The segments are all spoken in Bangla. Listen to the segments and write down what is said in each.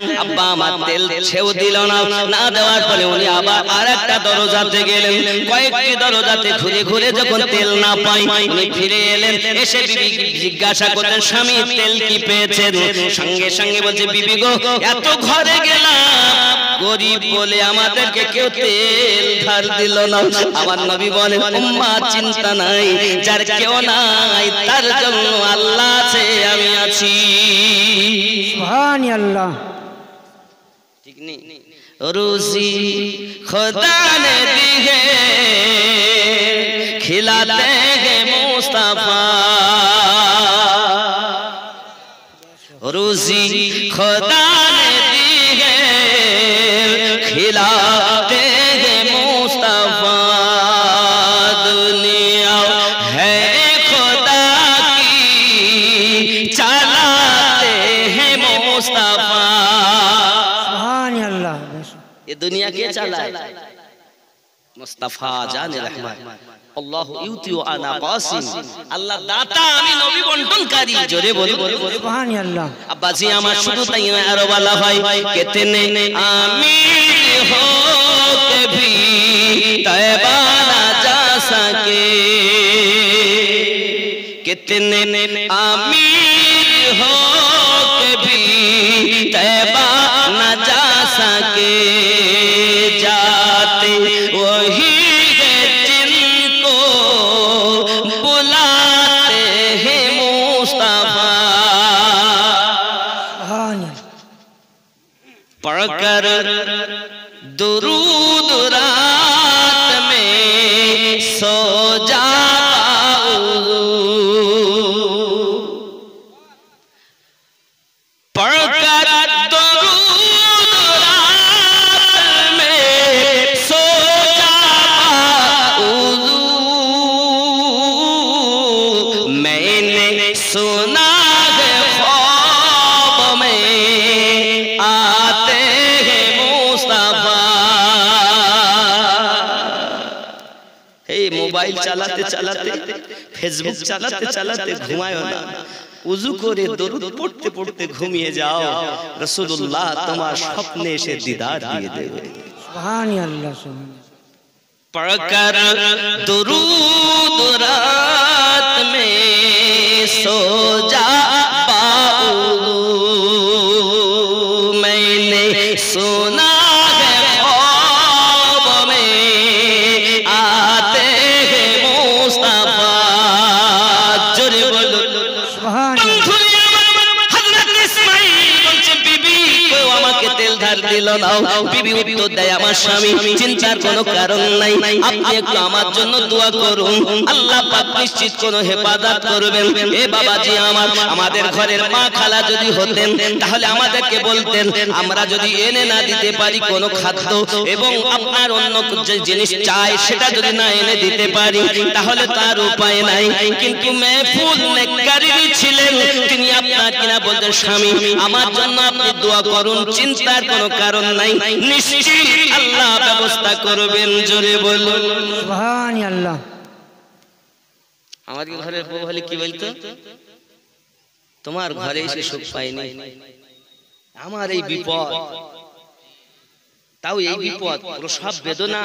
আব্বা আমার তেল ছেও দিল না, না দেওয়ার পরে উনি আবার আরেকটা দরজাতে গেলেন। কয়েকটি দরজাতে ঘুরে ঘুরে যখন তেল না পাই উনি ফিরে এলেন। এসে বিবি জিজ্ঞাসা করলেন, স্বামী তেল কি পেয়েছেন? সঙ্গে সঙ্গে বলছে, বিবি গো, এত ঘরে গেলাম, গরিব বলে আমাদেরকে কেউ তেল ধার দিল না। আমার নবী বলেন, উম্মা চিন্তা নাই, যার কেউ নাই তার জন্য আল্লাহ আছে, আমি আছি। সুবহানাল্লাহ। ठीक नहीं, रूसी खुदा ने दी है, खिलाते हैं मुस्तफा। रूसी खुदा ने दी है, खिलाते हैं मुस्तफा। दुनिया है खुदा की, चलाते हैं मुस्तफा। ये दुनिया के चला है मुस्तफा जाने रहमान। अल्लाह युतिउ आना कासिम, আল্লাহ দাতা, আমি নবী বন্টনকারী। জোরে বলি সুবহানাল্লাহ। আব্বাজি আমার শুধু তাই নয়, আরো বলা হয়, কিতনে আমির हो के भी तैबा ना जा सके, कितने आमिर हो के भी तैबा ना जा सके, जाते वही है जिनको बुलाते हैं मुस्तफा। पढ़कर दुरूद रात में सो जा, पढ़कर दुरूद रात में सो जा, मैंने सुना है ख्वाब में आते हैं मुस्तफा। हे मोबाइल चलाते चलाते, फेसबुक चलाते चलाते घुमायो ना, উযু করে দরুদ পড়তে পড়তে ঘুমিয়ে যাও, রাসূলুল্লাহ তোমার স্বপ্নে এসে দিদার দিয়ে দেবে। সুবহানাল্লাহ। पढ़कर दुरूद रात में सो जा बाबू, मैंने सुना है ख्वाब में आते हैं मुस्तफा। जोरे बोलो বিবি উত্তর দেয়, আমার স্বামী, চিন্তার কোনো কারণ নাই, আপনি একটু আমার জন্য দোয়া করুন, আল্লাহ পাক নিশ্চিত কোনো হেফাজত করবেন। এ বাবাজি আমার, আমাদের ঘরের মা খালা যদি হতেন তাহলে আমাদেরকে বলতেন, আমরা যদি এনে না দিতে পারি কোনো খাদ্য এবং আপনার অন্য যে জিনিস চাই সেটা যদি না এনে দিতে পারি তাহলে তার উপায় নাই। কিন্তু মেহফুল নেককারী ছিলেন, তিনি আপনার কিনা বলতেন, স্বামী আমার জন্য আপনি দোয়া করুন, চিন্তার কোনো কারণ নাই, নিশ্চিত আল্লাহ ব্যবস্থা করবেন। জোরে বলুন সুবহানাল্লাহ। আমাদের ঘরের বউ হলে কি বলতো, তোমার ঘরে এসে সুখ পাইনি, আমার এই বিপদ, তাও এই বিপদ প্রসব বেদনা,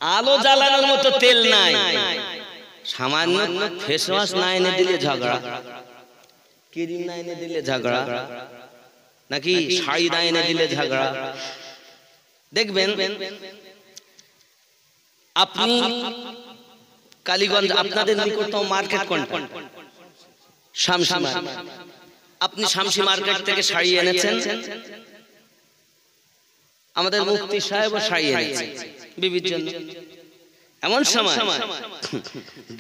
আলো জ্বালানোর মতো তেল নাই, সামান্য ফেস ওয়াশ না এনে দিলে ঝগড়া, ক্রিম না এনে দিলে ঝগড়া, নাকি শাড়ি না এনে দিলে ঝগড়া। দেখবেন আপনি কালীগঞ্জ, আপনাদের নিকটতম মার্কেট কোনটা? শামসি মার্কেট। আপনি শামসি মার্কেট থেকে শাড়ি এনেছেন, আমাদের মুফতি সাহেবও শাড়ি এনেছেন বিবির জন্য। এমন সময়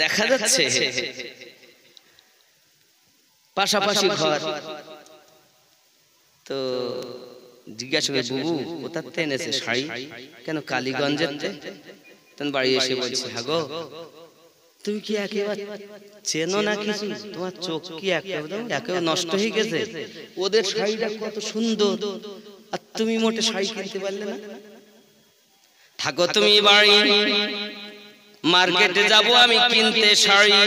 দেখা যাচ্ছে পাশাপাশি ঘর, তো জিজ্ঞাসা করে, বুবু কোথাতে এনেছে শাড়ি? কেন কালীগঞ্জের? তখন বাড়ি এসে বলছে, হ্যাঁ গো, তুমি কি একেবারে চেনো না কিছু? তোমার চোখ কি একেবারে নষ্ট হয়ে গেছে? ওদের শাড়িটা কত সুন্দর, আর তুমি মোটে শাড়ি কিনতে পারলে না। থাকো তুমি বাড়ি, মার্কেটে যাব আমি কিনতে শাড়ি।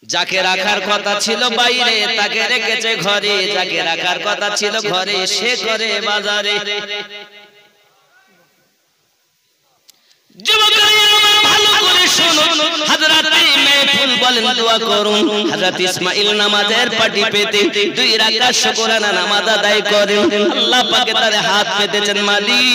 যাকে রাখার কথা ছিল বাইরে তাকে রেখেছে ঘরে, যাকে রাখার কথা ছিল ঘরে সে করে বাজারে। ভালো করে শুনুন, হযরত মাহফুল বলেন দোয়া করুন। হযরত ইসমাঈল নামাজের পাটি পেতে 2 রাকাত শুকরানা নামাজ আদায় করেন। আল্লাহ পাকে তার হাত পেতেছেন, মালিক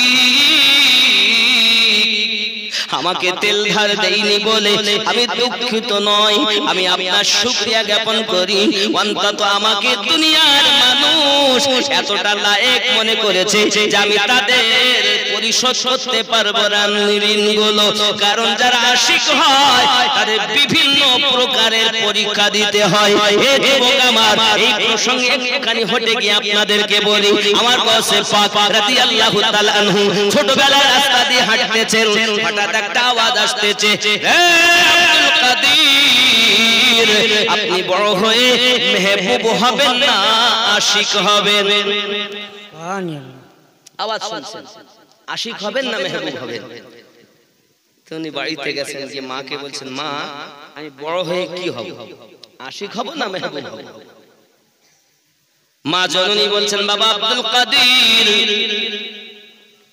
আমাকে তেল ধার দেইনি বলে আমি দুঃখিত নয়, আমি আপনার শুকরিয়া জ্ঞাপন করি। অন্তত আমাকে দুনিয়ার মানুষ এতটা লায়েক মনে করেছে যে আমি তাদের পরিশোধ করতে পারবো ঋণগুলো। কারণ যারা আশিক হয় তাদের বিভিন্ন প্রকারের পরীক্ষা দিতে হয়। এ যুবক আমার, এই প্রসঙ্গে একটুখানি হটে গিয়ে আপনাদেরকে বলি, আমার গাউসে পাক রাদিয়াল্লাহু তাআলা আনহু ছোটবেলায় রাস্তা দিয়ে হাঁটতেছেন, হঠাৎ একটা আওয়াজ আসতেছে, হে আব্দুল কাদির আপনি বড় হয়ে মেহবুব হবেন না আশিক হবেন। আওয়াজ শুনছেন, আশিক হবেন না মেহবুব হবেন। তিনি বাড়িতে গেছেন, যে মাকে বলছেন, মা আমি বড় হয়ে কি হব, আশিক হব না মেহবুব হব? মা জননী বলছেন, বাবা আব্দুল কাদির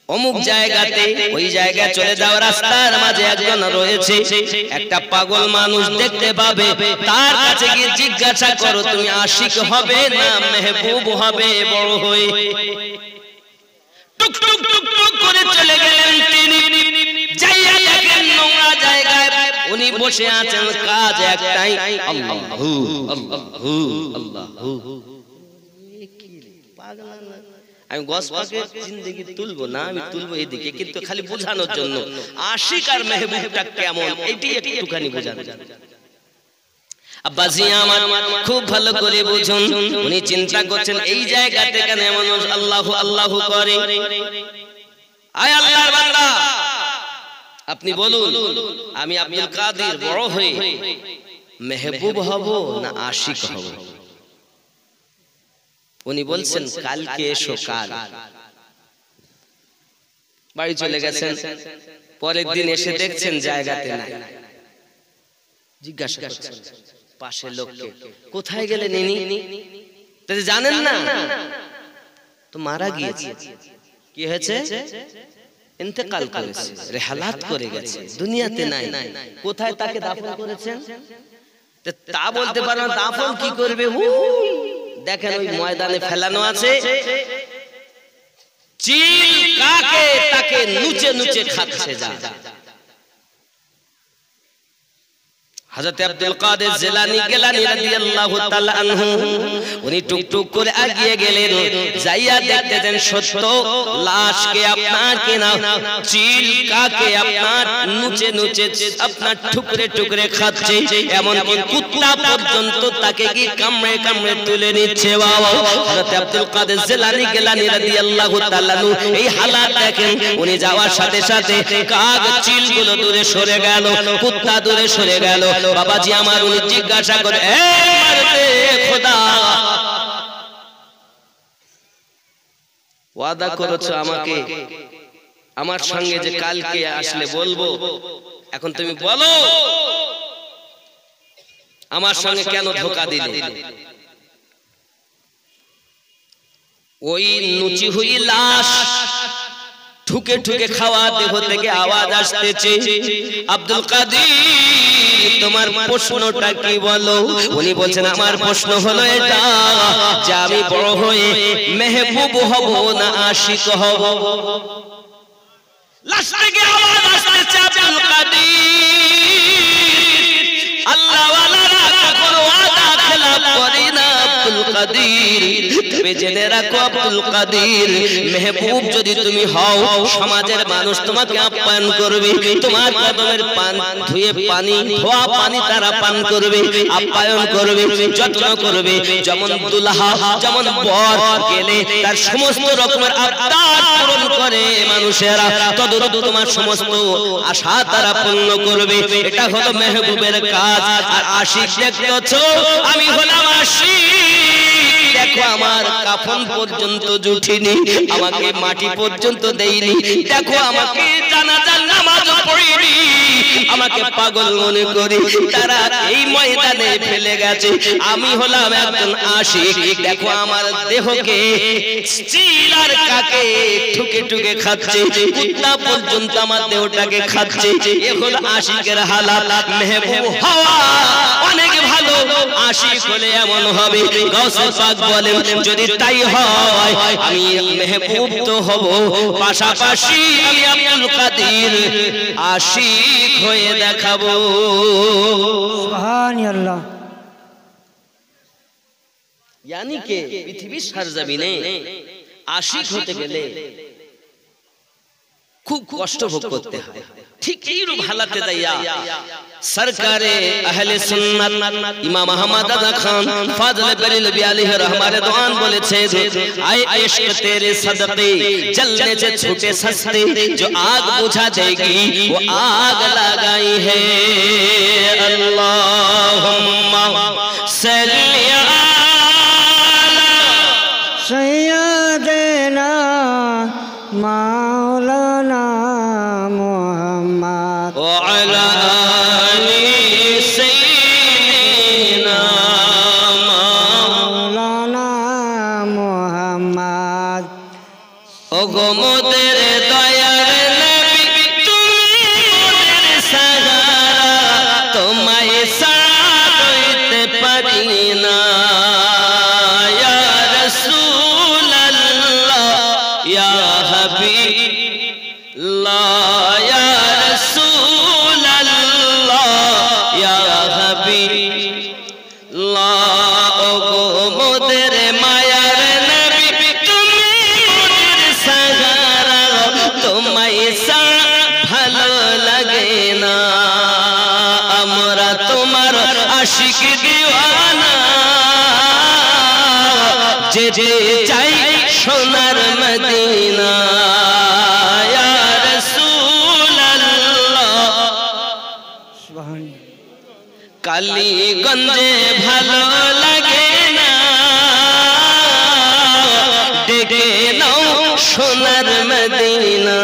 অমুক জায়গাতে, ওই জায়গায় চলে যাও, রাস্তার মাঝে একজন রয়েছে, একটা পাগল মানুষ দেখতে পাবে, তার কাছে গিয়ে জিজ্ঞাসা করো তুমি আশিক হবে না মেহবুব হবে বড় হয়ে। টুক টুক টুক টুক করে চলে গেলেন তিনি, যাইয়া দেখেন নোংরা জায়গায় উনি বসে আছেন, কাজ একটাই, আল্লাহু আল্লাহু আল্লাহু। আমি গসপাকে জিন্দেগি তুলবো না, আমি তুলবো এদিকে, কিন্তু খালি বোঝানোর জন্য আশিক আর মেহবুবটা কেমন এইটি একটুখানি বোঝানো। আব্বাজি আমার খুব ভালো করে বুঝুন, উনি চিন্তা করছেন এই জায়গাতে কেন মানুষ আল্লাহু আল্লাহু করে। আয় আল্লাহর বান্দা, আপনি বলুন আমি আব্দুল কাদির বড় হয়ে মেহবুব হব না আশিক হব? উনি বলছেন কালকে এসো। কাল বাড়ি চলে গেছেন, পরের দিন এসে দেখছেন জায়গাতে নাই। জিজ্ঞাসা করছেন পাশের লোককে, কোথায় গেলেন ইনি? জানেন না তো মারা গিয়েছে। কি হয়েছে? ইন্তেকাল করেছে, রেহালাত করে গেছে, দুনিয়াতে নাই। কোথায় তাকে দাফন করেছেন? তা বলতে পারেন, দাফন কি করবে? দেখেন ওই ময়দানে ফেলানো আছে, চিল কাকে তাকে নুচে নুচে খাচ্ছে যা। হযরত আব্দুল কাদের জিলানী রাদিয়াল্লাহু তাআলা আনহু উনি টুকটুক করে এগিয়ে গেলেন, যাইয়া দেখতেন সত্য লাশকে আপনার কেনা, চিল কাকে আপনার নুচে নুচে আপনার টুকরে টুকরে খাচ্ছে, এমন কি কুত্তা পর্যন্ত তাকে কি কামড়ে কামড়ে তুলে নিচ্ছে। বাবা হযরত আব্দুল কাদের জিলানী রাদিয়াল্লাহু তাআলা এই হালাত দেখেন, উনি যাওয়ার সাথে সাথে কাক চিলগুলো দূরে সরে গেল, কুত্তা দূরে সরে গেল। বাবাজি আমার, উনি জিজ্ঞাসা করে, এ মারতে খোদা ওয়াদা করেছো আমাকে আমার সঙ্গে যে কালকে আসলে বলবো, এখন তুমি বলো আমার সঙ্গে কেন ধোঁকা দিলে? ওই নুচি হুই লাশ ঠুকে ঠুকে খাওয়া দেহ থেকে আওয়াজ আসতেছে, আব্দুল কাদির তোমার প্রশ্নটা কি বলো? উনি বলছেন আমার প্রশ্ন হলো এটা যে আমি বড় হয়ে মেহবুব হব না আশিক হব? লাশ থেকে আওয়াজ আসতেছে, আব্দুল কাদির আল্লাহ ওয়ালারা কখনো ওয়াদা খেলাফ করে না আব্দুল কাদির। তবে জেনে রাখো আব্দুল কাদির, মেহবুব যদি তুমি হও, সমাজের মানুষ তোমাকে আপ্যায়ন করবে, তোমার কদমের পান ধুয়ে পানি ধোয়া পানি তারা পান করবে, আপ্যায়ন করবে, যত্ন করবে। যেমন দুলহা যেমন বর গেলে তার সমস্ত রকমের আবদার পূরণ করে মানুষেরা, তদ্রূপ তোমার সমস্ত আশা তারা পূর্ণ করবে। এটা হলো মেহবুবের কাজ। আর আশিক দেখতেছো, আমি হলাম আশিক, দেখো আমার কাফন পর্যন্ত জুটিনি, আমাকে মাটি পর্যন্ত দেয়নি। দেখো আমাকে জানাজার নামাজ পড়িনি, আমাকে পাগল মনে করি তারা এই ময়দানে ফেলে গেছে। আমি হলাম একজন আশিক। দেখো আমার দেহকে চিল আর কাকে ঠুকে ঠুকে খাচ্ছে, কুত্তা পর্যন্ত আমার দেহটাকে খাচ্ছে। এ হলো আশিকের হালাত। মেহবুব হওয়া অনেক ভালো, আশিক হলে এমন হবে। গাউসে পাক বলেন যদি তাই হয় আমি মেহবুব তো হব, পাশাপাশি আমি আব্দুল কাদের আশিক হয়ে দেখাবো। সুবহানাল্লাহ। यानी के পৃথিবীর সরজমিনে আশিক হতে গেলে খুব কষ্ট ভোগ করতে হয়। ঠিক এইরূপ হালাতে দাইয়া সরকারে আহলে সুন্নাত ইমাম আহমদ আদা খান ফাজলে বরেলভী আলাইহি রহমাতুল্লাহ দোয়ান বলেছে আয়ে ইশক তেরে সদকে জলনে से छूटे सस्ते जो आग बुझा देगी वो आग लगाई है। अल्लाहुम्मा सल्ली अला सैयदना मौलाना मुहम्मद وعلى آل سيدنا मौलाना मुहम्मद। ओगो मोদের দয়ার নবী তুমি মোদের সাহারা, তোমায় ছাড়া হইতে পারি না। ইয়া রাসূলুল্লাহ ইয়া হাবিবাল্লাহ ইয়া রাসূলুল্লাহ ইয়া হাবিবাল্লাহ। ওগো মোদের মায়ার নবী তুমি মোদের সাহারা, তোমায় ছাড়া ভালো লাগে না। আমরা তোমার আশিক দিওয়ানা, যেতে চাই সোনার মদিনা। ইয়া রাসূলুল্লাহ সুবহানাল্লাহ। কালীগঞ্জে ভালো লাগে না, ডেকে নাও সোনার মদিনা।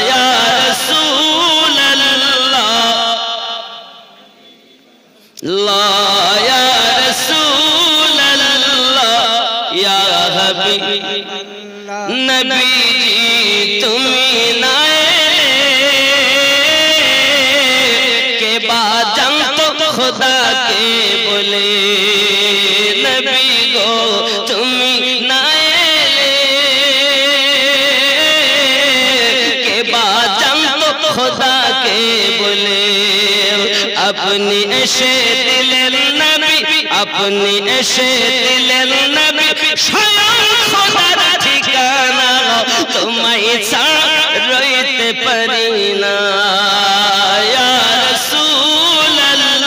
ইয়া রাসূলুল্লাহ ইয়া রাসূলুল্লাহ ইয়া হাবিবাল্লাহ। নবীজি তুমি না के बाद जानतो खुदा के बोले, नबी गो तुमी ना के बाद जानतो खुदा के बोले। अपनी ऐशे दिल नबी, अपनी ऐशे दिल नबी स्वयं खुदार ठिकाना, तुम्हारी साथ रोते पारी ना। या रसूलल्लाह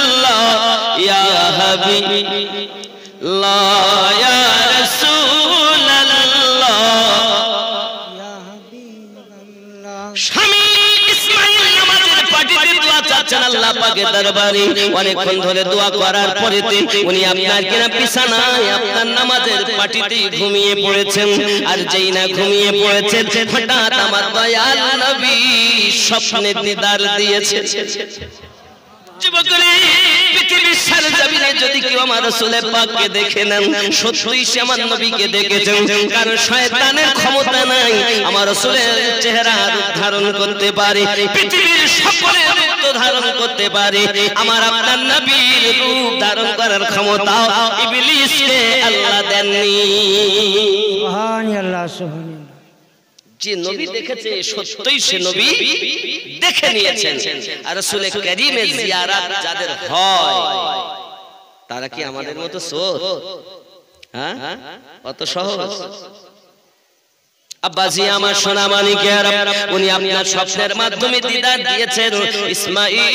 या हबीबल्लाह या रसूलल्लाह या हबीबल्लाह। স্বামী ইসমাঈল নামাজের পাটিতে দোয়া চাচ্ছেন আল্লাহ পাকের দরবারে। অনেকক্ষণ ধরে দোয়া করার পরে উনি আপনার কিনা বিছানায় আপনার নামাজের পাটিতে ঘুমিয়ে পড়েছেন। আর যেই না ঘুমিয়ে পড়েছেন হঠাৎ আমার দয়াল নবী স্বপ্নে দিদার দিয়েছে। যুবকরা পৃথিবীর সরজমিনে যদি কেউ আমার রাসূল পাককে দেখে নেন, সত্যই সে আমার নবীকে দেখেছেন। কারণ শয়তানের ক্ষমতা নাই আমার রাসূলের চেহারা ধারণ করতে পারে, পৃথিবীর সকলের রূপ ধারণ করতে পারে, আমার আপনার নবীর রূপ ধারণ করার ক্ষমতা ইবলিসকে আল্লাহ দেননি। সুবহানাল্লাহ সুবহানাল্লাহ। যে নবী দেখেছে সত্যই সে নবী দেখে নিয়েছেন। আর রাসূল কারীমের জিয়ারত যাদের হয় তারা কি আমাদের মতো সোর? হ্যাঁ, কত সহজ। আব্বাজি আমার সোনা মানিকেরা, উনি আপনার স্বপ্নের মাধ্যমে দিদার দিয়েছেন। ইসমাঈল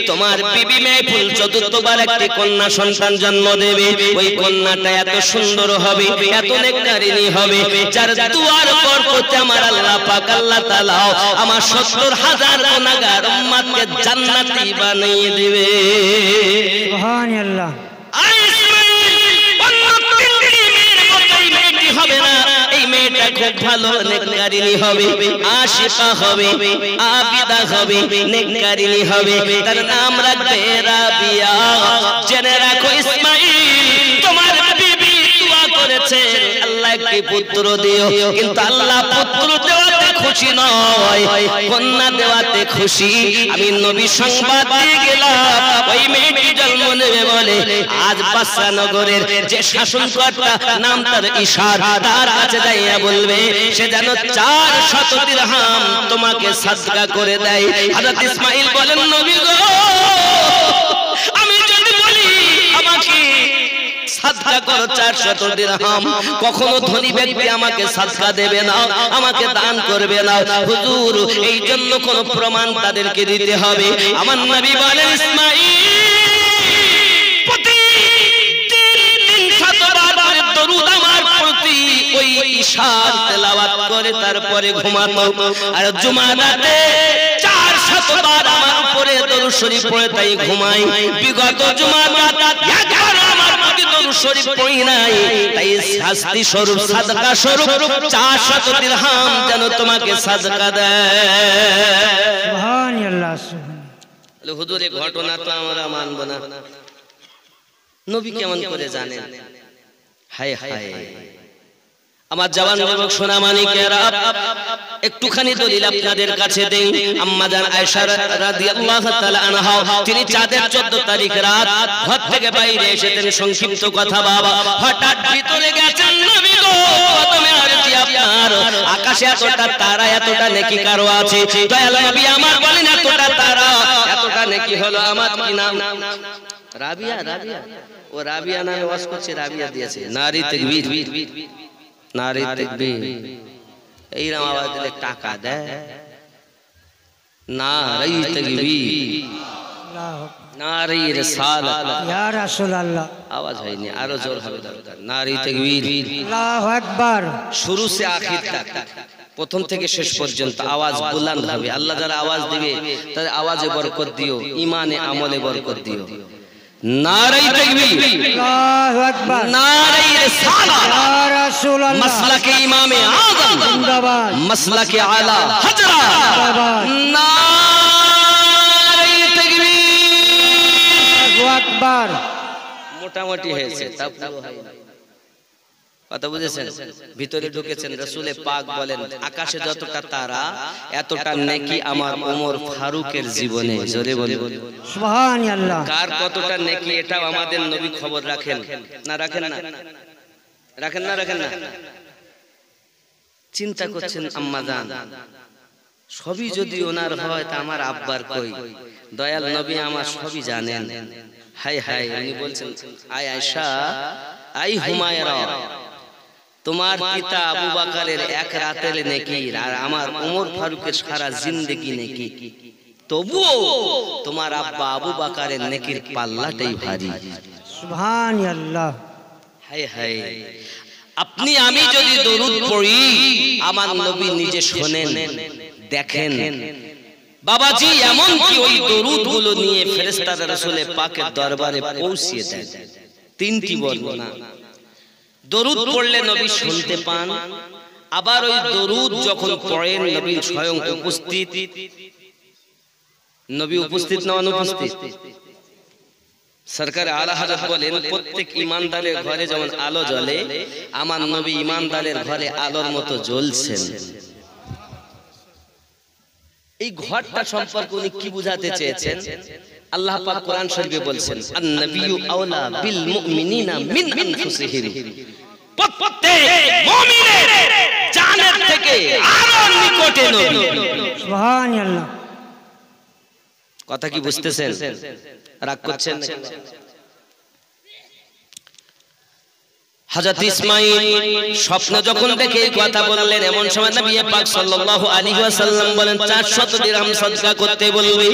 তোমার বিবি মাহফুল চতুর্থবার একটি কন্যা সন্তান জন্ম দেবে। ওই কন্যাটা এত সুন্দর হবে, এত নেককারিনী হবে, যার দুয়ার পর করতে আমার আল্লাহ পাক আল্লাহ তাআলা আমার ৭০,০০০ গুনাহগার উম্মতকে জান্নাতি বানিয়ে দিবে। সুবহানাল্লাহ। আর ইসমাঈল খুব ভালো নেককারিনী হবে, আশিকা হবে, আবিদা হবে, নেককারিনী হবে, তার নাম রাখবে রাবিয়া। জেনে রাখো ইসমাঈল তোমার বিবি দোয়া করেছে আল্লাহ একটি পুত্র দিও, কিন্তু আল্লাহ পুত্র দেওয়াতে খুশি নয়, কন্যা দেওয়াতে খুশি। আমি নবী সংবাদ দিয়ে গেলাম ওই মেয়েটি জন্ম নেবে বলে আজ বাদশা নগরের যে শাসনকর্তা নাম তার ইশার, তার কাছে যাইয়া বলবে সে যেন 400 দিরহাম তোমাকে সাদকা করে দেয়। হযরত ইসমাঈল বলেন নবী গো আমি যদি বলি আমাকে সাদকা করো 400 দিরহাম, কখনো ধনী ব্যক্তি আমাকে সাদকা দেবে না, আমাকে দান করবে না। হুজুর এই জন্য কোন প্রমাণ তাদেরকে দিতে হবে। আমার নবী বলেন ইসমাঈল দরুদ আমার প্রতি ওই ইশার তেলাওয়াত করে তারপরে ঘুমাতো, আর জুমা রাতে 400 বার আমার উপরে দরুদ শরীফ পড়ে তাই ঘুমাই। বিগত জুমা রাত একবার আমার প্রতি দরুদ শরীফ পড়ি নাই, তাই শাস্তি স্বরূপ সাদকা স্বরূপ 400 দিরহাম যেন তোমাকে সাদকা দেয়। সুবহানাল্লাহ সুবহানাল্লাহ। হুজুর এই ঘটনা তো আমরা মানব না, নবী কেমন করে জানেন? হায় হায় আমার জওয়ান যুবক সোনা মানিকেরা, একটুখানি দলিল আপনাদের কাছে দেই। আম্মা জান আয়েশা রাদিয়াল্লাহু তাআলা আনহা তিনি চাঁদের 14 তারিখ রাত ঘর থেকে বাইরে এসেছেন। সংক্ষিপ্ত কথা বাবা, হঠাৎ ভিতরে গেছেন নবী গো তুমি আর কি আপনার আকাশে এতটা তারা এতটা নেকি কারো আছে? দয়াল নবী আমার বলেন এতটা তারা এতটা নেকি হলো আমার কি নাম? রাবিয়া। রাবিয়া ও রাবিয়া নামে ওয়াজ করছে, রাবিয়া দিয়েছে নারী তাকবীর, নারী তাকবীর। এইরকম আওয়াজ দিলে টাকা দেয়। নারী তাকবীর, নারী রিসালাত, ইয়া রাসূলুল্লাহ। আওয়াজ হয়নি, আরো জোর হবে দরকার। নারী তাকবীর, আল্লাহু আকবার। শুরু সে আখির তক, প্রথম থেকে শেষ পর্যন্ত আওয়াজ বুলন্দ হবে। আল্লাহ যারা আওয়াজ দিবে তাদের আওয়াজে বরকত দিও, ঈমানে আমলে বরকত দিও। নারী তাকবীর, আল্লাহু আকবার। নারী রিসালাত, ইয়া রাসূলুল্লাহ। মাসলাকে ইমামে আযম, জিন্দাবাদ। মাসলাকে আলা হযরত, জিন্দাবাদ। নারী তাকবীর। আল্লাহু আকবার। মোটামুটি হয়েছে, তা পুরো হয়নি। কথা বুঝেছেন? ভিতরে ঢুকেছেন, রাসূলে পাক বলেন আকাশে যতটা তারা এতটা নেকি আমার ওমর ফারুকের জীবনে। জোরে বলে সুবহানাল্লাহ। কার কতটা নেকি এটাও আমাদের নবী খবর রাখেন না? রাখেন না? রাখেন না? রাখেন না? চিন্তা করছেন আম্মা জান সবই যদি ওনার হয় তা আমার আব্বার কই? দয়াল নবী আমার সবই জানেন। হায় হায় উনি বলছেন আয় আয়েশা, আই হুমায়রা, তোমার পিতা আবু বকরের এক রাতের নেকি আর আমার ওমর ফারুকের সারা জিন্দেগি নেকি, তবুও তোমার আব্বা আবু বকরের নেকির পাল্লাটাই ভারী। সুবহানাল্লাহ। হায় হায় আপনি আমি যদি দরুদ পড়ি আমার নবী নিজে শোনেন, দেখেন। বাবাজি এমন কি ওই দরুদ গুলো নিয়ে ফেরেশতারা রাসূলে পাকের দরবারে পৌঁছিয়ে দেন। তিনটি বর্ণনা, দরুদ পড়লে নবী শুনতে পান, আবার ওই দরুদ যখন পড়েন নবী স্বয়ং উপস্থিত। নবী উপস্থিত না অনুপস্থিত? সরকার আলা হযরত বলেন প্রত্যেক ঈমানদারের ঘরে যেমন আলো জ্বলে আমার নবী ঈমানদারের ঘরে আলোর মতো জ্বলছেন। এই ঘরটা সম্পর্কে উনি কি বুঝাতে চেয়েছেন? আল্লাহ পাক কোরআন শরীফে বলছেন আন-নাবিয়্যু আওলা বিল মুমিনিনা মিন আনফুসিহিম, প্রত্যেক মুমিনের জানের থেকে আরো নিকটে নবী। সুবহানাল্লাহ। কথা কি বুঝতেছেন? রাগ করছেন? হযরত ইসমাঈল স্বপ্ন যখন দেখে এই কথা বললেন, এমন সময় নবী পাক সাল্লাল্লাহু আলাইহি ওয়াসাল্লাম বলেন 400 দিরহাম সদকা করতে বলবে।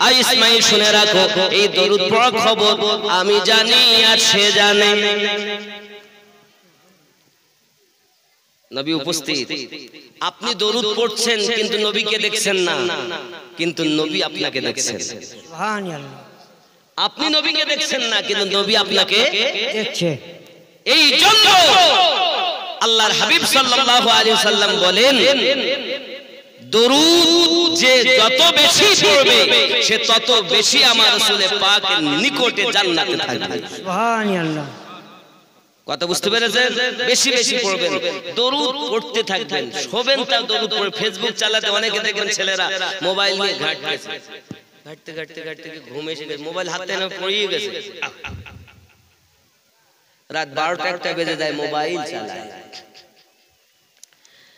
আর ইসমাঈল শুনে রাখো, এই দরুদ পড়ার খবর আমি জানি আর সে জানে। নবী উপস্থিত, আপনি দরুদ পড়ছেন কিন্তু নবীকে দেখছেন না, কিন্তু নবী আপনাকে দেখছেন। সুবহানাল্লাহ। আপনি নবীকে দেখছেন না কিন্তু নবী আপনাকে দেখছে। এই জন্য আল্লাহর হাবিব সাল্লাল্লাহু আলাইহি ওয়াসাল্লাম বলেন দরুদ যে যত বেশি পড়বে সে তত বেশি আমার রাসূল পাকের নিকটে জান্নাতে থাকবে সুবহানাল্লাহ। কথা বুঝতে পেরেছেন? বেশি বেশি পড়বেন, দরুদ পড়তে থাকবেন, শোবেন তা দরুদ পড়ে। ফেসবুক চালাতে অনেকে দেখবেন ছেলেরা মোবাইল নিয়ে ঘাঁটতেছে, ঘাঁটতে ঘাঁটতে ঘাঁটতে ঘুম এসে গেছে, মোবাইল হাতে না পড়িয়ে গেছে, রাত 12টা 1টা বেজে যায় মোবাইল চালায়।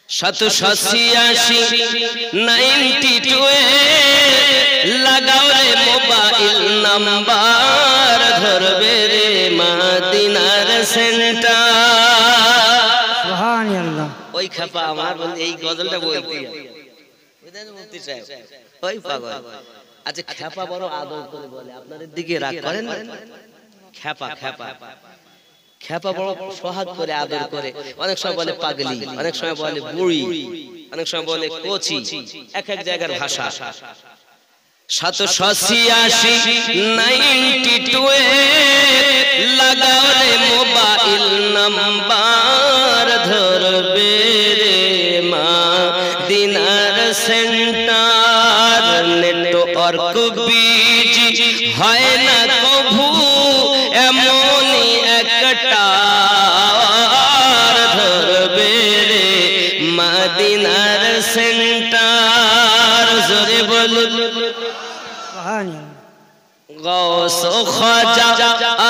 786 লাগাও রে মোবাইল নাম্বার, ধরবে রে মদিনার সেন্টার। সুবহানাল্লাহ। ওই খাপা আমার বলে এই গজলটা বলতে বুঝলেন মুফতি সাহেব, ওই পাগল। আচ্ছা খাপা বড় আদর করে বলে, আপনাদের দিকে রাগ করেন না? খাপা খাপা খাপা বড় সোহাগ করে আদর করে, অনেক সময় বলে পাগলি, অনেক সময় বলে বুড়ি, অনেক সময় বলে কোচি, এক এক জায়গার ভাষা। 786 লাগাও রে মোবাইল নাম্বার, ধরবে রে মদিনার সেন্টার। নেটওয়ার্ক বিজি হয় না কভু, এমনই একটা ধরবে রে মদিনার সেন্টার। জোরে বলুন সুবহানাল্লাহ। গৌস খাজা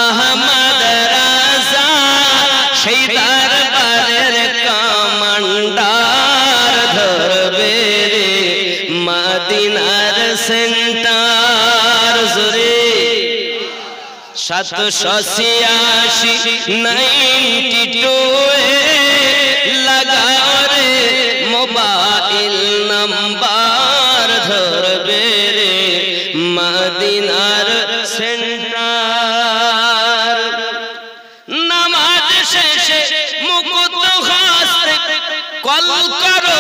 আহমদ রাজা সেই দরবারের কমান্ডার, ধরবে রে মদিনার সেন্টার। জোরে 786 লাগাও রে মোবাইল নাম্বার, ধরবে রে মদিনার সেন্টার। নামাজ শেষে মুকুত হাসতে কল করো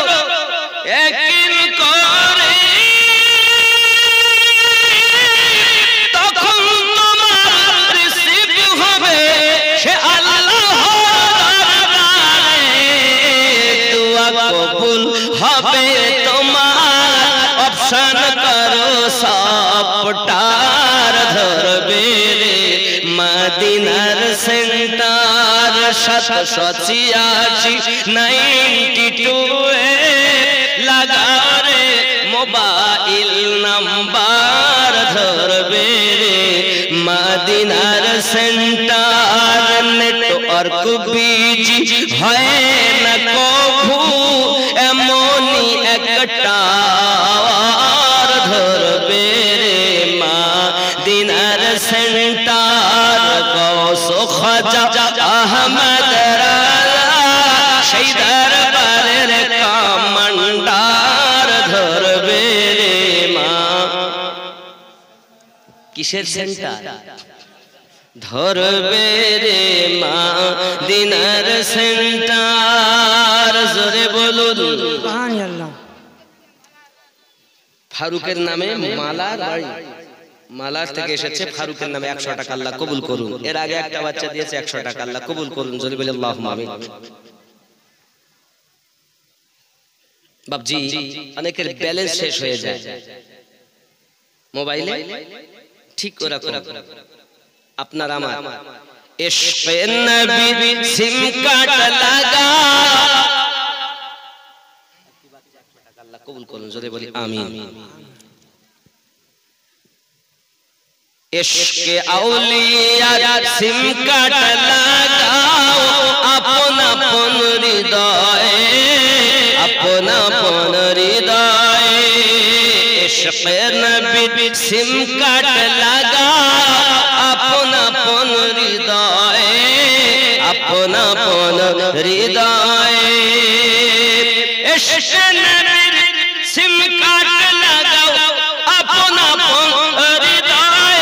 একদিন করে, তখন তোমার রিসিভ হবে সে আল্লাহর দরবারে, দোয়া কবুল হবে তোমার, অপশন করো সবটার, ধরবে রে মদিনার সেন্টার। 786 লাগাও রে মোবাইল নাম্বার, ধরবে রে মদিনার সেন্টার। নেটওয়ার্ক বিজি হয় না কভু, এমনই একটা ধরবে রে মদিনার সেন্টার। গৌস খাজা আহমদ রাজা সেই দরবারের কমান্ডার, ধরবে রে কিসের সেন্টার? ধরবে রে মদিনার সেন্টার। জোরে বলুন সুবহানাল্লাহ। ফারুকের নামে মালার বাড়ি, মালার থেকে এসেছে ফারুকের নামে 100 টাকা আল্লাহ কবুল করুন। এর আগে একটা বাচ্চা দিয়েছে 100 টাকা, আল্লাহ কবুল করুন। জোরে বলে আল্লাহুম্মা আমিন। বাবজি অনেকের ব্যালেন্স শেষ হয়ে যায় মোবাইলে, ঠিক ওরকম আপনার আমার ইশকে নবী সিম কার্ড লাগা, আল্লাহ কবুল করুন। জোরে বলি আমিন। ইশকে আউলিয়া সিম কার্ড লাগাও, আপন আপন হৃদয়ে, আপন আপন হৃদয়ে। ইশকে নবী সিম কার্ড লাগাও, আপন আপন হৃদয়ে, আপন আপন হৃদয়ে। ইশকে নবীর সিম কার্ড লাগাও, আপন আপন হৃদয়ে।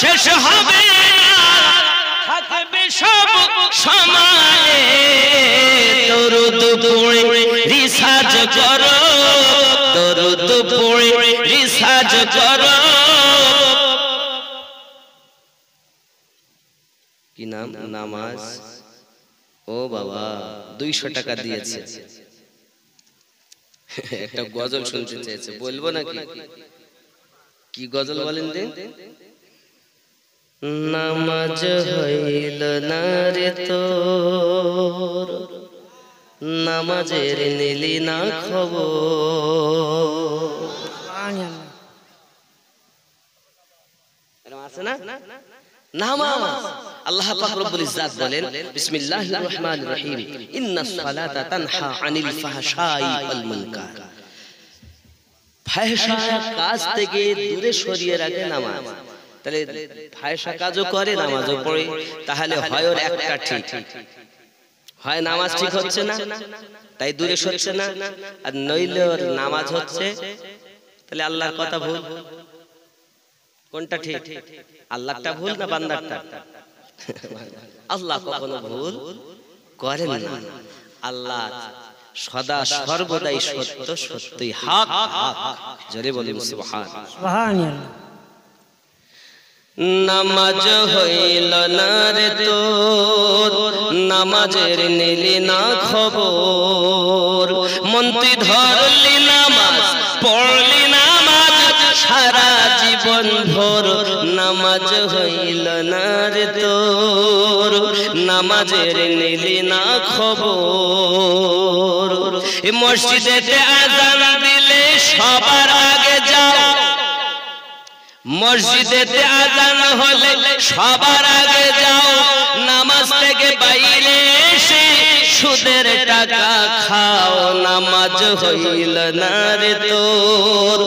শেষ হবে না, থাকবে সব সময়ে। দরুদ পড়ে রিসার্চ করো, দরুদ পড়ে রিসার্চ করো। কি নাম? নামাজ। ও বাবা, 200 টাকা দিয়েছে। একটা গজল শুনতে চেয়েছে, বলবো নাকি? কি গজল বলেন রে? নামাজ হইল না রে তোর, নামাজের নিলি না খবর। আছে না নামাজ? আল্লাহ পাক রব্বুল ইজ্জাত বলেন, বিসমিল্লাহির রহমানির রহিম, ইন্নাস সালাতা তানহা আনিল ফাহশাই ওয়াল মুনকার। ফাহিশা কাজ থেকে দূরে সরিয়ে রাখে নামাজ। তাহলে ফাহিশা কাজও করে, নামাজও পড়ে, তাহলে হয় ওর একটা ঠিক, হয় নামাজ ঠিক হচ্ছে না তাই দূরে সরছে না, আর নইলে ওর নামাজ হচ্ছে, তাহলে আল্লাহর কথা ভুল। কোনটা ঠিক? আল্লাহটা ভুল না বান্দারটা? আল্লাহ কখনো ভুল করেন না। আল্লাহ সদা সর্বদাই সত্য, সত্যই হক। জোরে বলুন সুবহানাল্লাহ। নামাজ হইল না রে তোর, নামাজের নিলি না খবর। মন তুই ধরলি নামাজ, পড়লি নামাজ সারা জীবন ভোর। নামাজ হইল না রে তোর, নামাজের নিলি না খবর। মসজিদেতে আযান দিলে সবার আগে যাও, মসজিদেতে আযান হলে সবার আগে যাও। নামাজ থেকে বাইরে এসে সুদের টাকা খাও। নামাজ হইল না রে তোর,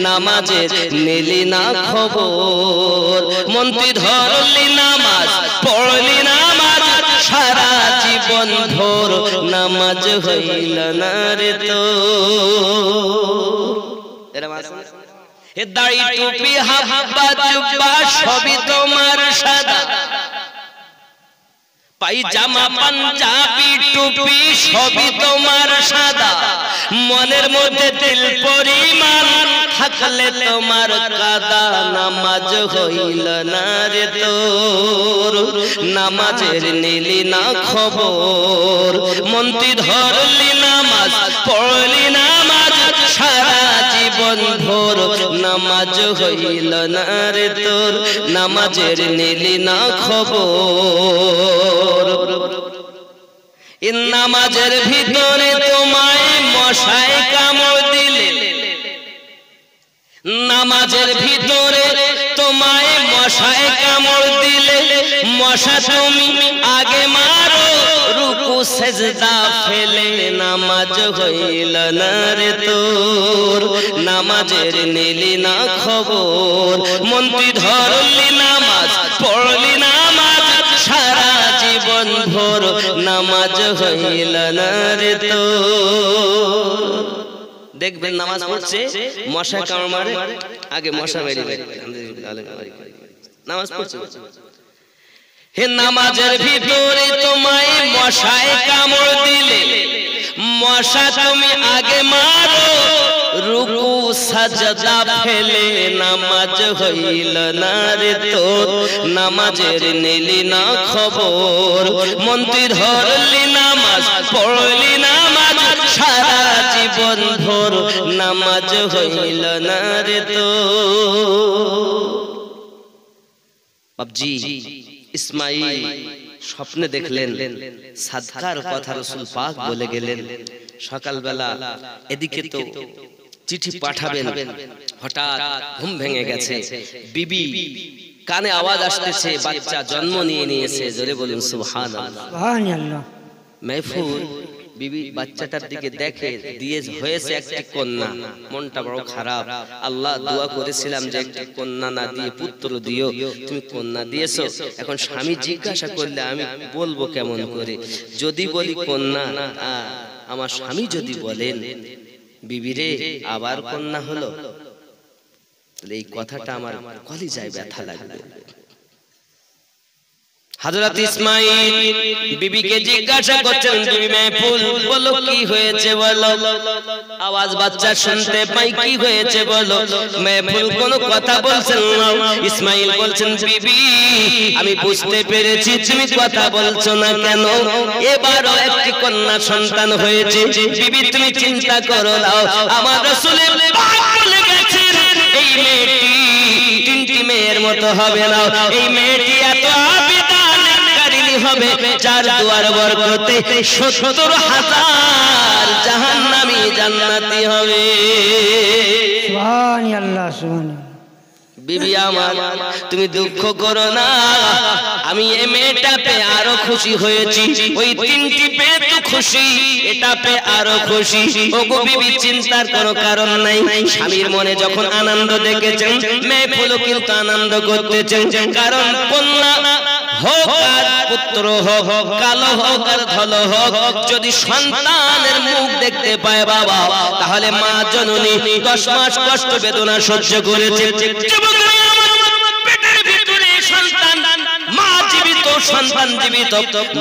নামাজের নিলি না খবর। মন তুই ধরলি নামাজ, পড়লি নামাজ সারা জীবন ভোর। নামাজ হইল না রে তোর। দাড়ি টুপি হাব্বা জুব্বা সবই তোমার সাদা, পায়জামা পাঞ্জাবি টুপি সবই তোমার সাদা। মনের মধ্যে দিল পরিমাণ থাকলে তোমার কাদা। নামাজ হইল না রে তোর, নামাজের নিলি না খবর। মন তুই ধরলি নামাজ, পড়লি নামাজ সারা জীবন ভোর। নামাজ হইল না রে তোর, নামাজের নিলি না খবর। নামাজের ভিতরে তোমায় মশায় কামড় দিলে, নামাজের ভিতরে তোমায় মশায় কামড় দিলে, মশা তুমি আগে মারো রুকু সেজদা ফেলে। নামাজ হইল না রে তোর, নামাজের নিলি না খবর। মন তুই ধরলি নামাজ, পড়লি নামাজ সারা জীবন ভোর। নামাজ হইল না রে তোর। দেখবেন নামাজ পড়ছে, মশা কামড় মারে, আগে মশা মেরে নামাজ পড়ছে। হে নামাজের ভিতরে তোমায় মশায় কামড় দিলে, মশা তুমি আগে মারো রুকু সাজদা ফেলে। নামাজ হইল না রে তোর, নামাজের নিলি না খবর। মন তুই ধরলি নামাজ, পড়লি নামাজ সারা জীবন ভোর। নামাজ হইল না রে তোর। বাবজি ইসমাইল স্বপ্নে দেখলেন, সাদকার কথা রাসূল পাক বলে গেলেন। সকালবেলা এদিকে তো চিঠি পাঠাবেন, হঠাৎ ঘুম ভেঙে গেছে। বিবি কানে আওয়াজ আসতেছে, বাচ্চা জন্ম নিয়েছে। জোরে বলুন সুবহানাল্লাহ। সুবহানাল্লাহ। মাহফুজ বিবি বাচ্চাটার দিকে দেখে, দিয়ে হয়েছে একটি কন্যা। মনটা বড় খারাপ। আল্লাহ দোয়া করেছিলাম যে একটি কন্যা না দিয়ে পুত্র দিও, তুমি কন্যা দিয়েছো। এখন স্বামী জিজ্ঞাসা করলে আমি বলবো কেমন করে? যদি বলি কন্যা, আমার স্বামী যদি বলেন বিবিরে আবার কন্যা হলো, তাহলে এই কথাটা আমার কলিজায় ব্যথা লাগবে। হযরত ইসমাঈল বিবিকে জিজ্ঞাসা করছেন, বিবি মেহফুল বলো কি হয়েছে বলো। আওয়াজ বাচ্চা শুনতে পাই, কি হয়েছে বলো। মেহফুল কোনো কথা বলছেন না। ইসমাঈল বলছেন, বিবি আমি বুঝতে পেরেছি তুমি কথা বলছো না কেন। এবারও একটি কন্যা সন্তান হয়েছে। বিবি তুমি চিন্তা করো নাও, আমার রাসূলের পাক বলে গেছেন এই মেয়েটি তিনটি মেয়ের মতো হবে না। এই মেয়েটি এত আবিদাকারিনী হবে যার দুয়ার বরকতে ৭০,০০০ জাহান্নামী জান্নাতি হবে। সুবহানাল্লাহ সুবহানাল্লাহ। বিবি আমার তুমি দুঃখ করো না, আমি এই মেয়েটা পেয়ে আরো খুশি হয়েছি। ওই তিনটি পেয়ে তো খুশি, এটা পেয়ে আরো খুশি। ওগো বিবি চিন্তার কোনো কারণ নাই। স্বামীর মনে যখন আনন্দ দেখেছেন, মেহফুলও কিন্তু আনন্দ করতেছেন। কারণ কন্যা হোক আর পুত্র হোক, কালো হোক আর ধলো হোক, যদি সন্তানের মুখ দেখতে পায় বাবা, তাহলে মা জননী 10 মাস কষ্ট বেদনা সহ্য করেছে। পেটের ভিতরে সন্তান, মা জীবিত, সন্তান জীবিত,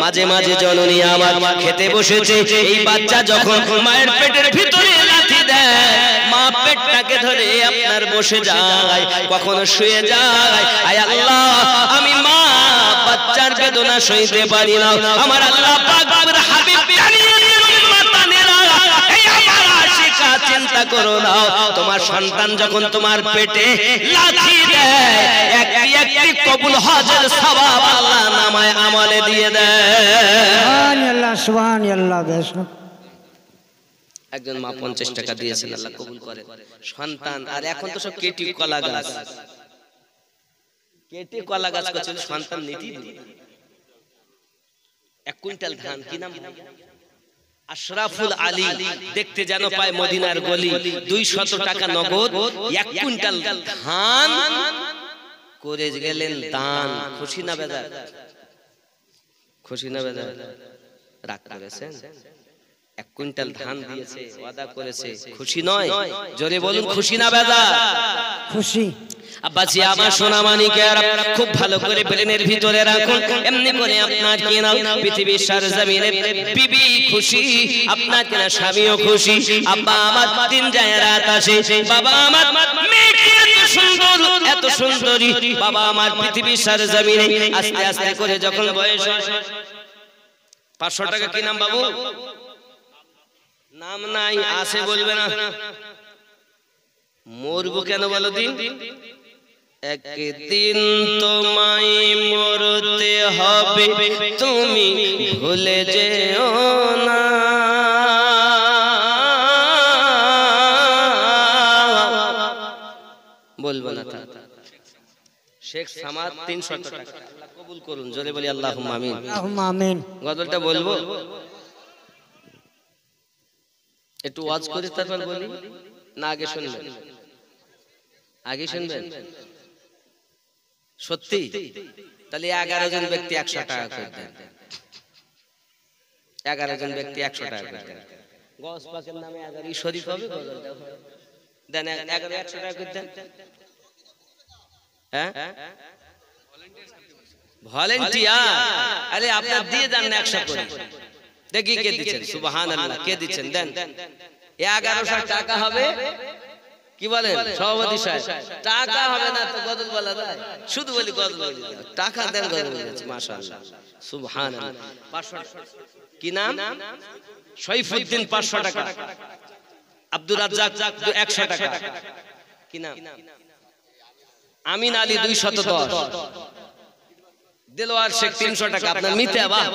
মাঝে মাঝে জননী আবার খেতে বসেছে। এই বাচ্চা যখন মায়ের পেটের ভিতরে লাথি দেয়, মা পেটটাকে ধরে আপনার বসে যায়, কখনো শুয়ে যায়। আয় আল্লাহ, আমি মা বাচ্চার বেদনা সইতে পারি না। আমার আল্লাহ পাক হাবিব চিন্তা করো না, তোমার সন্তান যখন তোমার পেটে লাথি দেয়, একটি একটি কবুল হজের সওয়াব আল্লাহ নামায় আমলে দিয়ে দেয়। সুবহানাল্লাহ সুবহানাল্লাহ। বেশ একজন মা 50 টাকা দিয়েছেন, আল্লাহ কবুল করে। সন্তান আর এখন তো সব কেটি কলা গাছ, কেটি কলা গাছ করছিল, সন্তান নীতি 1 কুইন্টাল ধান, কি নাম আশরাফুল আলী, দেখতে যেন পায় মদিনার গলি। 200 টাকা নগদ 1 কুইন্টাল ধান করে গেলেন দান। খুশি না বেজার? খুশি না বেজার? রাগ করেছেন? 1 কুইন্টাল ধান দিয়েছে, ওয়াদা করেছে, খুশি নয়? জোরে বলুন, খুশি না বেজার? খুশি। আব্বাজি আমার সোনা মানিকের খুব ভালো করে ব্রেনের ভিতরে রাখুন। এমনি করে আপনার কিনা পৃথিবীর সরজমিনে বিবি খুশি, আপনার কিনা স্বামীও খুশি। আব্বা আমার দিন যায় রাত আসে, বাবা আমার মেয়েটি এত সুন্দর, এত সুন্দরী, বাবা আমার পৃথিবীর সরজমিনে আস্তে আস্তে করে যখন বয়স হয় 500 টাকা, কি নাম বাবু? নাম নাই, আছে বলবে না। মরবো কেন বলো দিন? একদিন তোমায় মরতে হবে, তুমি ভুলে যেও না। বলবো না। শেখ সামাদ 300 টাকা, আল্লাহ কবুল করুন। জোরে বলি আল্লাহুম্মা আমিন। আল্লাহুম্মা আমিন। গজলটা বলবো, একটু ওয়াজ করে তারপর বলি না আগে শুনবেন? আগে শুনবেন? সত্যি? তাহলে 11 জন ব্যক্তি 100 টাকা করে দেন। 11 জন ব্যক্তি 100 টাকা করে দেন। গস পাকের নামে 11 শরীফ হবে, গজলটা দেন। 11 100 টাকা করে দেন। হ্যাঁ, ভলান্টিয়ার, আরে আপনারা দিয়ে দেন 100 করে। দেখি কে দিচ্ছেন। সুবহানাল্লাহ, কে দিচ্ছেন? দেন। 1100 টাকা হবে। কি বলেন সভাপতি সাহেব? টাকা হবে না তো গজল বলা যায়? শুধু বলি গজল বলি, টাকা দেন, গজল বলি। মাশাআল্লাহ, সুবহানাল্লাহ। 500। কি নাম? শৈফুদ্দিন 500 টাকা। আব্দুর রাজ্জাক 100 টাকা। কি নাম? আমিন আলী 210। দিলওয়ার শেখ 300 টাকা। আপনার মিতে বাহ।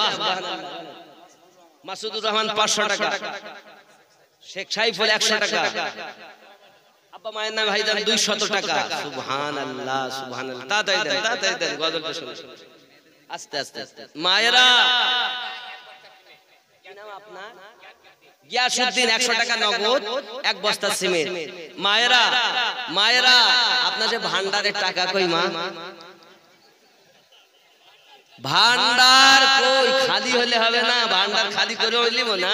মাসুদুর রহমান 500 টাকা। শেখ সাইফুল 100 টাকা। আব্বা মায়ের নাম ভাইজান 200 টাকা। সুবহানাল্লাহ সুবহানাল্লাহ। তাড়াতাড়ি দেন, তাড়াতাড়ি দেন, গজলটা শুনুন। আস্তে আস্তে আস্তে। মায়েরা, কি নাম আপনার? গিয়াসউদ্দিন 100 টাকা নগদ, 1 বস্তা সিমেন্ট। মায়েরা, মায়েরা আপনার যে ভান্ডারের টাকা কই মা? ভান্ডার কই? খালি হলে হবে না, ভান্ডার খালি করে হইলিব না,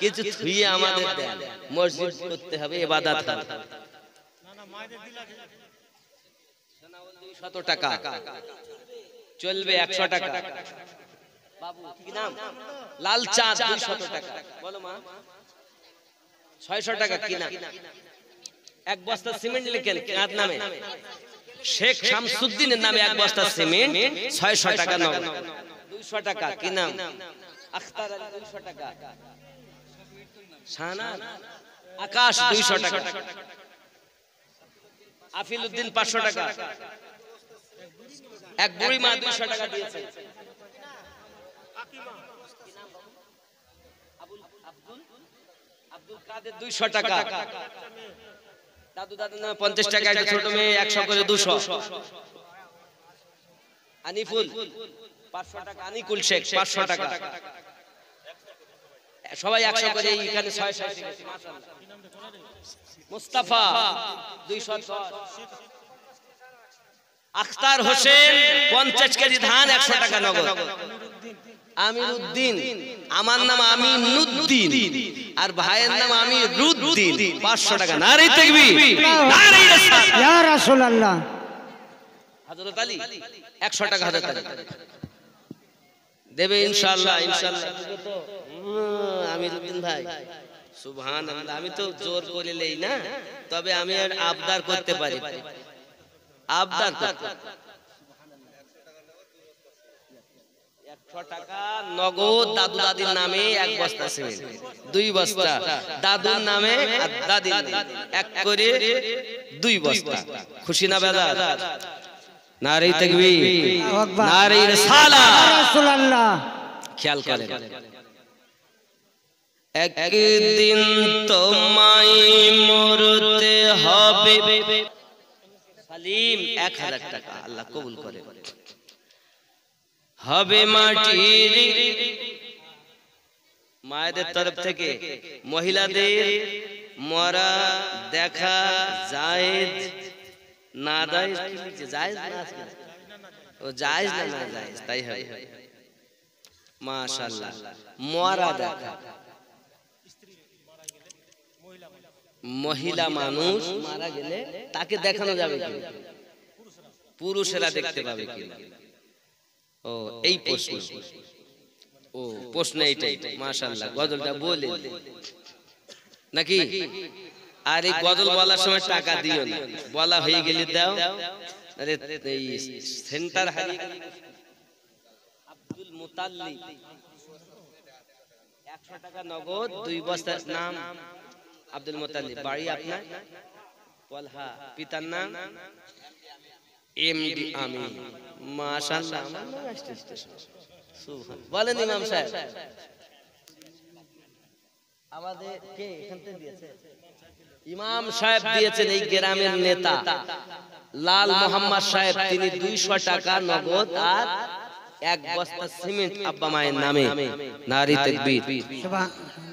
কিছু থুইয়ে আমাদের দেন। মসজিদ করতে হবে, ইবাদত হবে। 200 টাকা। চলবে 100 টাকা। বাবু কি নাম? লাল চাঁদ 200 টাকা। বলো মা 600 টাকা। কি নাম? এক বস্তা সিমেন্ট লিখেন কার নামে? শেখ শামসুদ্দিনের নামে এক বস্তা সিমেন্ট 600 টাকা নগদ। 200 টাকা। কি নাম? আখতার আলী 200 টাকা। শাহানা আকাশ 200 টাকা। আফিল উদ্দিন 500 টাকা। এক বুড়ি মা 200 টাকা দিয়েছে। আব্দুল কাদের 200 টাকা। দাদু দাদুর নামে 50 টাকা। একটা ছোট মেয়ে 100 করে 200। আনিফুল 500 টাকা। আনিকুল শেখ 500 টাকা। সবাই 100 করে। এখানে 600 মাশাআল্লাহ। মুস্তাফা 210। আখতার হোসেন 50 কেজি ধান 100 টাকা নগদ। আমিরউদ্দিন, আমার নাম আমিনুদ্দিন আর ভাইয়ের নাম আমিরুদ্দিন 500 টাকা। নারে তাকবীর, নারে রিসালাত। ইয়া রাসূলুল্লাহ। হযরত আলী 100 টাকা। হযরত আলী দেবে ইনশাআল্লাহ। ইনশাআল্লাহ আমিরউদ্দিন ভাই সুবহানাল্লাহ। আমি তো জোর করে নেই না, তবে আমি আর আবদার করতে পারি। আবদার করতে 100 টাকা নগদ। দাদু দাদির নামে এক বস্তা সিমেন্ট, 2 বস্তা দাদুর নামে আর দাদির নামে এক করে 2 বস্তা। খুশি না বেদার? নারে তাকবীর, নারে রিসালাত। ইয়া রাসূলুল্লাহ। খেয়াল করেন, একদিন তোমায় মরতে হবে। সালিম 1000 টাকা। আল্লাহ কবুল করে। হবে মাটির। মায়েদের তরফ থেকে মহিলাদের মরা দেখা জায়েজ না জায়েজ? জায়েজ না? ও জায়েজ না না জায়েজ? তাই হয়। মাশাআল্লাহ। মরা দেখা, মহিলা মানুষ মারা গেলে তাকে দেখানো যাবে কি? পুরুষেরা দেখতে পাবে কি? ও এই প্রশ্ন। ও প্রশ্ন এইটাই। মাশাআল্লাহ গজলটা বলে নাকি? আর এই গজল বলার সময় টাকা দিও না, বলা হয়ে গেলে দাও। আরে এই সেন্টার হারিয়ে আব্দুল মুতাল্লিব 100 টাকা নগদ 2 বস্তা। নাম আব্দুল মুতাল্লিব। বাড়ি আপনার? পলহা। পিতার নাম? এমডি আমিন। মাশাআল্লাহ। বলেন ইমাম সাহেব আমাদের কে এখান থেকে দিয়েছে? ইমাম সাহেব দিয়েছেন, এই গ্রামের নেতা লাল মোহাম্মদ সাহেব। তিনি 200 টাকা নগদ আর এক বস্তা সিমেন্ট আব্বা মায়ের নামে। নারে তাকবীর,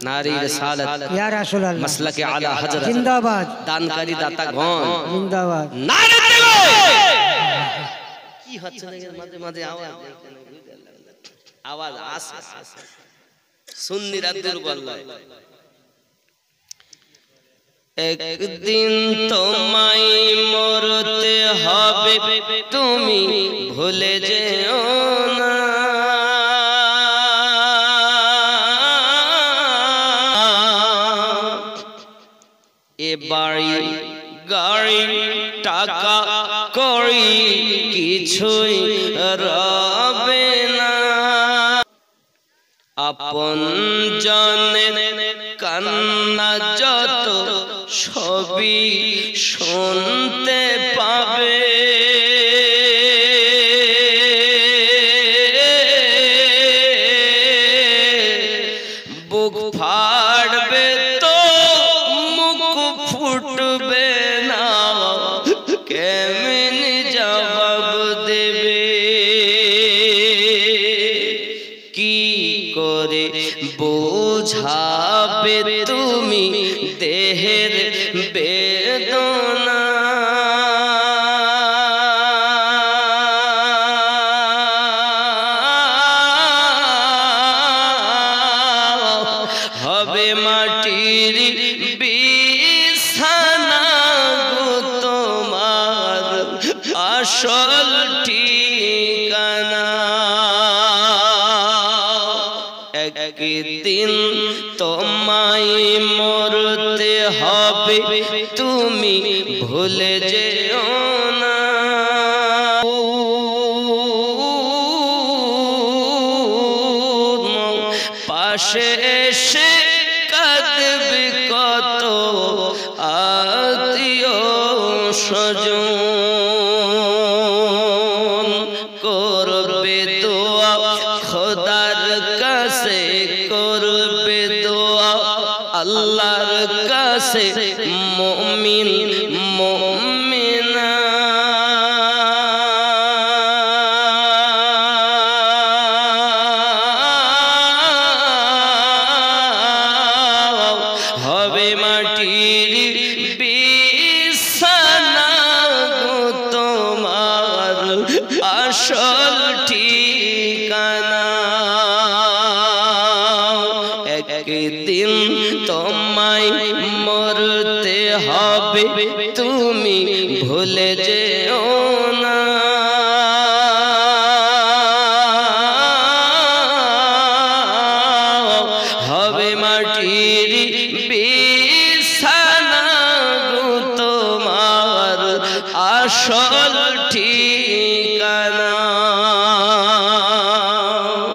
নারে রিসালাত। ইয়া রাসূলুল্লাহ। মাসলাকে আলা হযরত জিন্দাবাদ। দানকারী দাতাগণ জিন্দাবাদ। নারে তাকবীর। কি হচ্ছে মাঝে মাঝে আওয়াজ আসে। সুন্নিরা দুর্বল নয়। একদিন তোমায় মরতে হবে, তুমি ভুলে যেও না। এ বাড়ি গাড়ি টাকা করি কিছুই রবে না। আপন জনের কান্না যত সবই শুনতে পাবে। বুক ফাড়বে তো মুখ ফুটবে না, কেমনে জবাব দেবে? কি করে বোঝাবে তুমি দেহের বেদনা? হবে মাটির বিছানা গো তোমার আসল ঠিকানা। একদিন তোমায় মরতে হবে, তুমি ভুলে যেও না। পাশে এসে কাঁদবে কত আত্মীয় স্বজন, করবে দোয়া খোদার কাছে, করবে দোয়া আল্লাহর কাছে মুমিন মুমিনা। হবে মাটির বিছানা গো তোমার আসল ঠিকানা। একদিন তোমায় মরতে হবে,